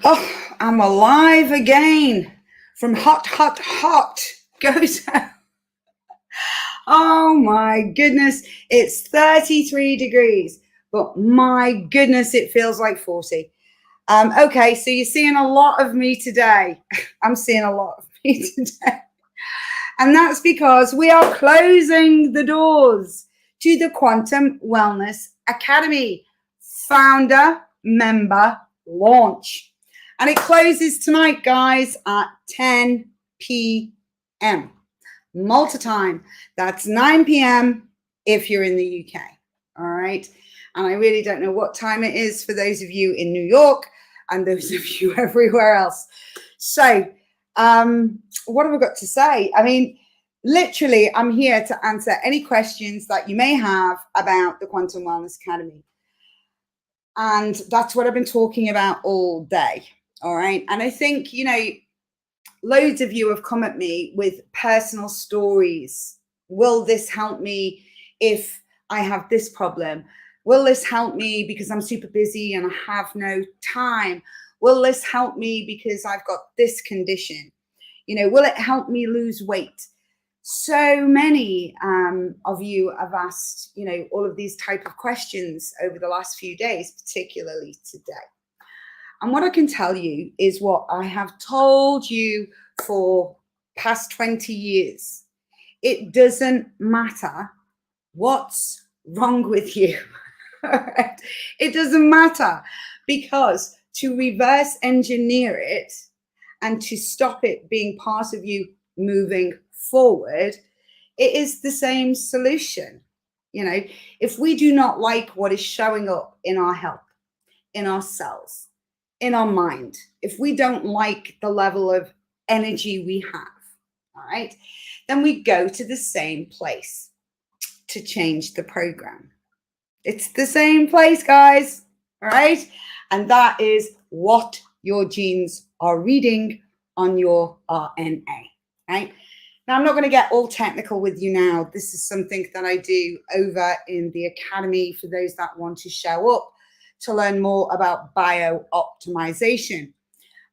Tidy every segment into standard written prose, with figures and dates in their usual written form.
Oh, I'm alive again. From hot, hot, hot goes out. Oh my goodness, it's 33 degrees, but my goodness, it feels like 40. Okay, so you're seeing a lot of me today. I'm seeing a lot of me today. And that's because we are closing the doors to the Quantum Wellness Academy founder member launch. And it closes tonight, guys, at 10 p.m. Malta time. That's 9 p.m. if you're in the UK. All right. And I really don't know what time it is for those of you in New York and those of you everywhere else. So, what have I got to say? I mean, literally, I'm here to answer any questions that you may have about the Quantum Wellness Academy. And that's what I've been talking about all day. All right. And I think, loads of you have come at me with personal stories. Will this help me if I have this problem? Will this help me because I'm super busy and I have no time? Will this help me because I've got this condition? Will it help me lose weight? So many of you have asked, all of these type of questions over the last few days, particularly today. And what I can tell you is what I have told you for past 20 years. It doesn't matter what's wrong with you. It doesn't matter, because to reverse engineer it and to stop it being part of you moving forward, it is the same solution. If we do not like what is showing up in our health, in our cells, in our mind, if we don't like the level of energy we have, all right, then we go to the same place to change the program. It's the same place, guys, all right? And that is what your genes are reading on your RNA, right? Now, I'm not going to get all technical with you now. This is something that I do over in the academy for those that want to show up to learn more about bio-optimization.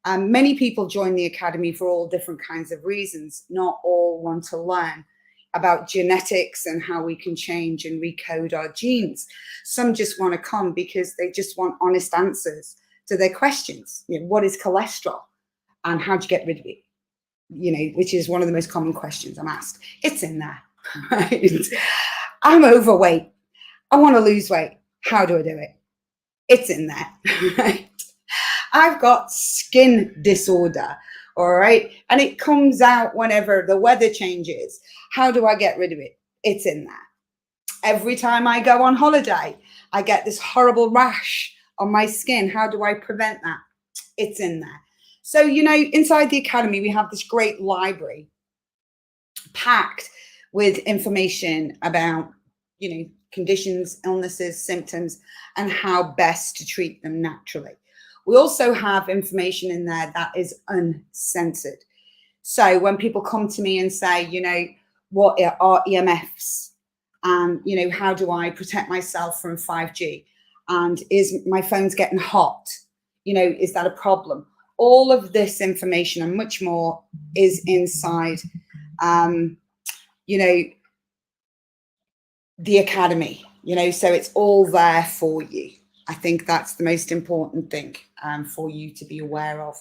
Many people join the academy for all different kinds of reasons. Not all want to learn about genetics and how we can change and recode our genes. Some just want to come because they just want honest answers to their questions. What is cholesterol and how do you get rid of it? Which is one of the most common questions I'm asked. It's in there, right? I'm overweight. I want to lose weight. How do I do it? It's in there, right? I've got skin disorder, all right? And it comes out whenever the weather changes. How do I get rid of it? It's in there. Every time I go on holiday, I get this horrible rash on my skin. How do I prevent that? It's in there. So, inside the academy, we have this great library packed with information about, conditions, illnesses, symptoms, and how best to treat them naturally. We also have information in there that is uncensored. So when people come to me and say, what are EMFs? And, how do I protect myself from 5G? And is my phone's getting hot? Is that a problem? All of this information and much more is inside, the academy, so it's all there for you. I think that's the most important thing for you to be aware of.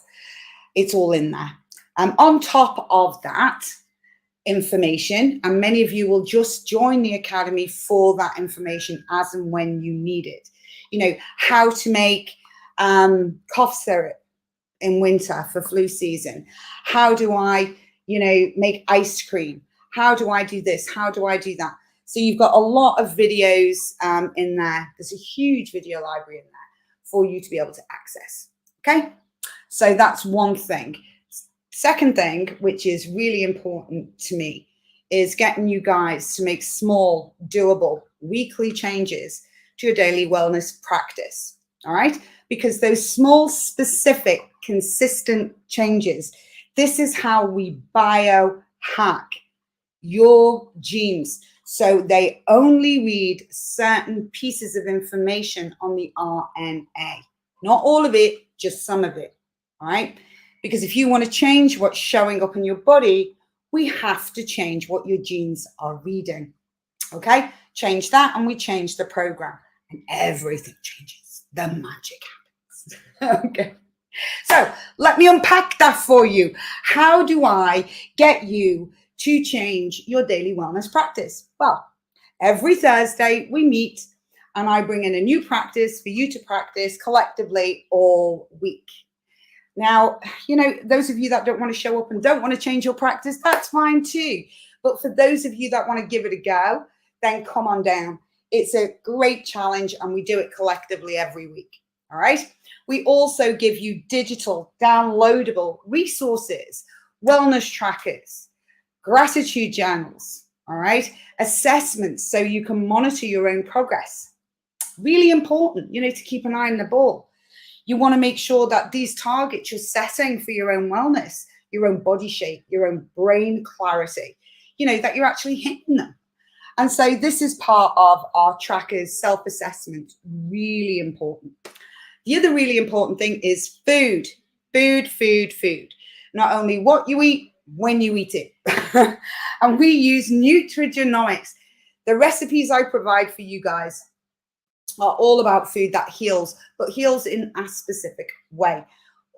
It's all in there. On top of that information, and many of you will just join the academy for that information as and when you need it. How to make cough syrup in winter for flu season. How do I, make ice cream? How do I do this? How do I do that? So you've got a lot of videos in there. There's a huge video library in there for you to be able to access. Okay, so that's one thing. Second thing, which is really important to me, is getting you guys to make small, doable, weekly changes to your daily wellness practice. All right, because those small, specific, consistent changes, this is how we biohack your genes. So they only read certain pieces of information on the RNA. Not all of it, just some of it, all right? Because if you want to change what's showing up in your body, we have to change what your genes are reading, okay? Change that and we change the program and everything changes. The magic happens, okay? So let me unpack that for you. How do I get you to change your daily wellness practice? Well, every Thursday we meet and I bring in a new practice for you to practice collectively all week. Now, you know, those of you that don't want to show up and don't want to change your practice, that's fine too. But for those of you that want to give it a go, then come on down. It's a great challenge and we do it collectively every week. All right. We also give you digital downloadable resources, wellness trackers, gratitude journals, all right, assessments so you can monitor your own progress. Really important, you know, to keep an eye on the ball. You want to make sure that these targets you're setting for your own wellness, your own body shape, your own brain clarity, you know, that you're actually hitting them. And so this is part of our trackers self-assessment, really important. The other really important thing is food, food, food, food. Not only what you eat, when you eat it. And we use nutrigenomics. The recipes I provide for you guys are all about food that heals, but heals in a specific way.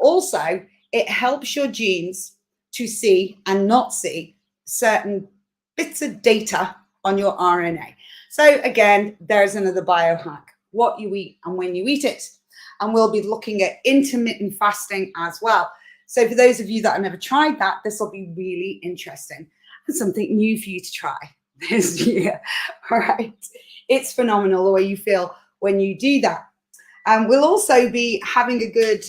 Also, it helps your genes to see and not see certain bits of data on your RNA. So again, there's another biohack, what you eat and when you eat it. And we'll be looking at intermittent fasting as well. So for those of you that have never tried that, this will be really interesting and something new for you to try this year. All right. It's phenomenal the way you feel when you do that. We'll also be having a good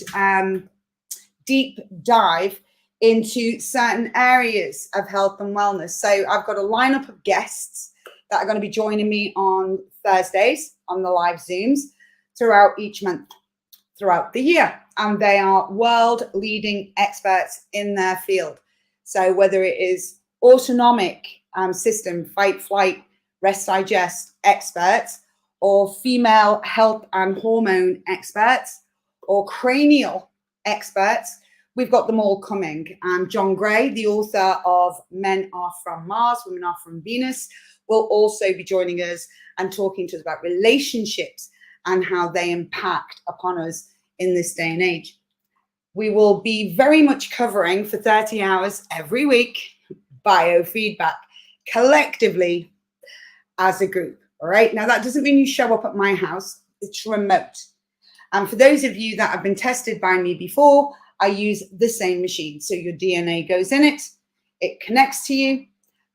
deep dive into certain areas of health and wellness. So I've got a lineup of guests that are going to be joining me on Thursdays on the live Zooms throughout each month, throughout the year. And they are world leading experts in their field. So whether it is autonomic system, fight, flight, rest, digest experts, or female health and hormone experts, or cranial experts, we've got them all coming. John Gray, the author of Men Are From Mars, Women Are From Venus, will also be joining us and talking to us about relationships and how they impact upon us in this day and age. We will be very much covering for 30 hours every week biofeedback collectively as a group. All right. Now, that doesn't mean you show up at my house. It's remote. And for those of you that have been tested by me before, I use the same machine. So your DNA goes in it, it connects to you.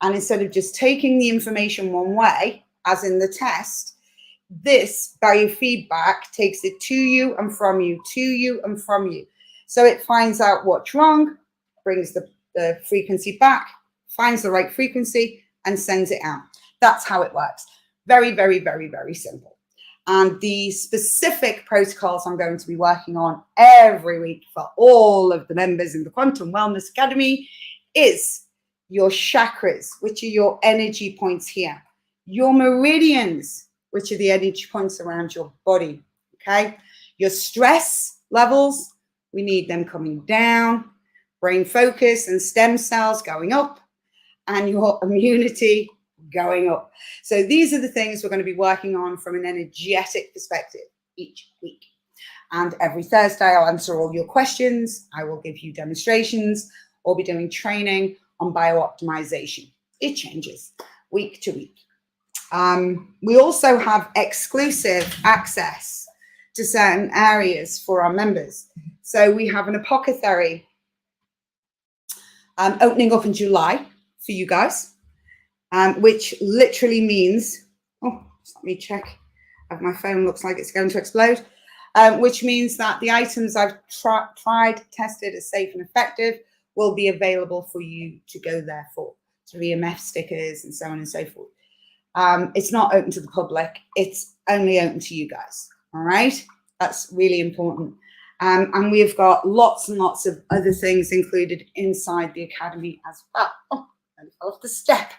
And instead of just taking the information one way, as in the test, this biofeedback takes it to you and from you, to you and from you. So it finds out what's wrong, brings the frequency back, finds the right frequency and sends it out. That's how it works. Very, very, very, very simple. And the specific protocols I'm going to be working on every week for all of the members in the Quantum Wellness Academy is your chakras, which are your energy points here, your meridians, which are the energy points around your body, okay? Your stress levels, we need them coming down, brain focus and stem cells going up, and your immunity going up. So these are the things we're going to be working on from an energetic perspective each week. And every Thursday, I'll answer all your questions. I will give you demonstrations or be doing training on biooptimization. It changes week to week. We also have exclusive access to certain areas for our members. So we have an apothecary opening up in July for you guys, which literally means, oh, let me check. My phone looks like it's going to explode, which means that the items I've tried, tested as safe and effective will be available for you to go there for. So EMF stickers and so on and so forth. It's not open to the public. It's only open to you guys. All right. That's really important. And we've got lots and lots of other things included inside the academy as well. Oh, I fell off the step.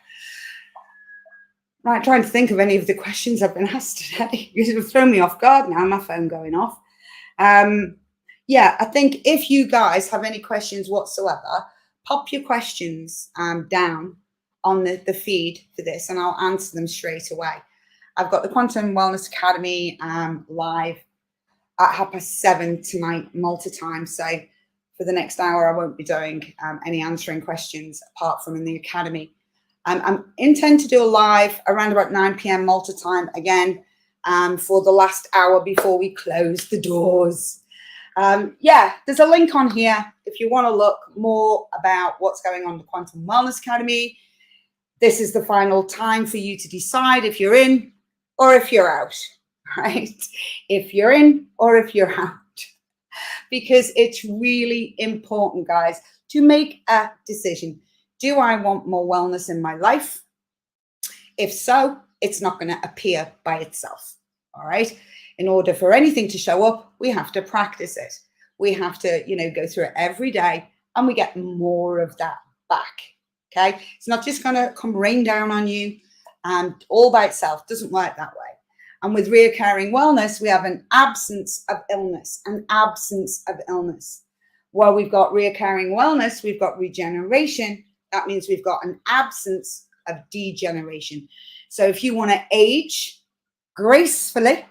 Right, trying to think of any of the questions I've been asked today. You've thrown me off guard now, my phone going off. Yeah, I think if you guys have any questions whatsoever, pop your questions down on the feed for this and I'll answer them straight away. I've got the Quantum Wellness Academy live at 7:30 tonight, Malta time. So for the next hour, I won't be doing any answering questions apart from in the academy. I intend to do a live around about 9 p.m. Malta time again for the last hour before we close the doors. Yeah, there's a link on here if you want to look more about what's going on in the Quantum Wellness Academy. This is the final time for you to decide if you're in or if you're out, right? If you're in or if you're out. Because it's really important, guys, to make a decision. Do I want more wellness in my life? If so, it's not going to appear by itself, all right? In order for anything to show up, we have to practice it. We have to, go through it every day and we get more of that back, okay? It's not just going to come rain down on you and all by itself. It doesn't work that way. And with reoccurring wellness, we have an absence of illness, While we've got reoccurring wellness, we've got regeneration. That means we've got an absence of degeneration. So if you want to age gracefully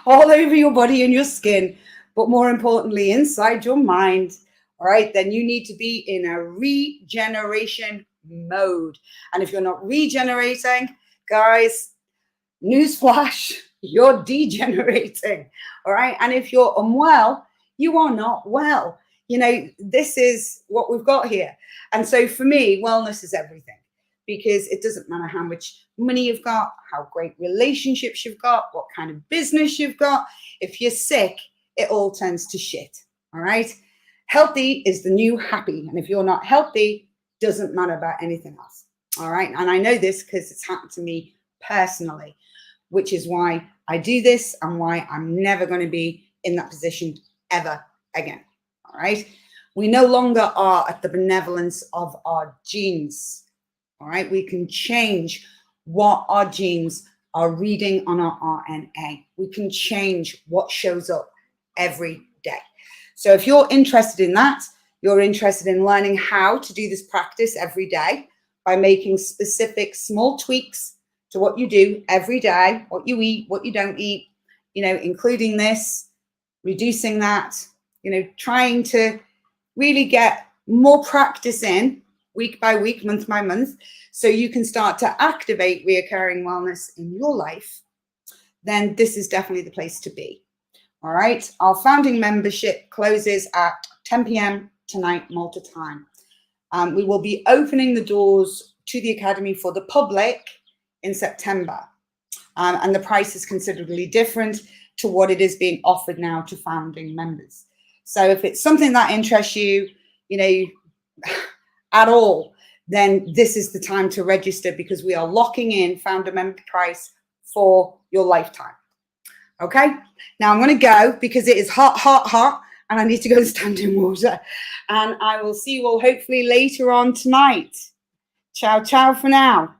all over your body and your skin, but more importantly, inside your mind, all right, then you need to be in a regeneration mode. And if you're not regenerating, guys, newsflash, you're degenerating, all right? And if you're unwell, you are not well. This is what we've got here. And so for me, wellness is everything because it doesn't matter how much money you've got, how great relationships you've got, what kind of business you've got. If you're sick, it all turns to shit, all right? Healthy is the new happy. And if you're not healthy, doesn't matter about anything else, all right? And I know this because it's happened to me personally, which is why I do this and why I'm never going to be in that position ever again, all right? We no longer are at the benevolence of our genes, all right? We can change what our genes are reading on our RNA. We can change what shows up every day. So if you're interested in that, you're interested in learning how to do this practice every day by making specific small tweaks to what you do every day, what you eat, what you don't eat, including this, reducing that, trying to really get more practice in week by week, month by month, so you can start to activate reoccurring wellness in your life, then this is definitely the place to be. All right. Our founding membership closes at 10 p.m. tonight, Malta time. We will be opening the doors to the Academy for the public in September. And the price is considerably different to what it is being offered now to founding members. So if it's something that interests you, at all, then this is the time to register because we are locking in founder member price for your lifetime. Okay, now I'm going to go because it is hot, and I need to go and stand in water. And I will see you all hopefully later on tonight. Ciao, ciao for now.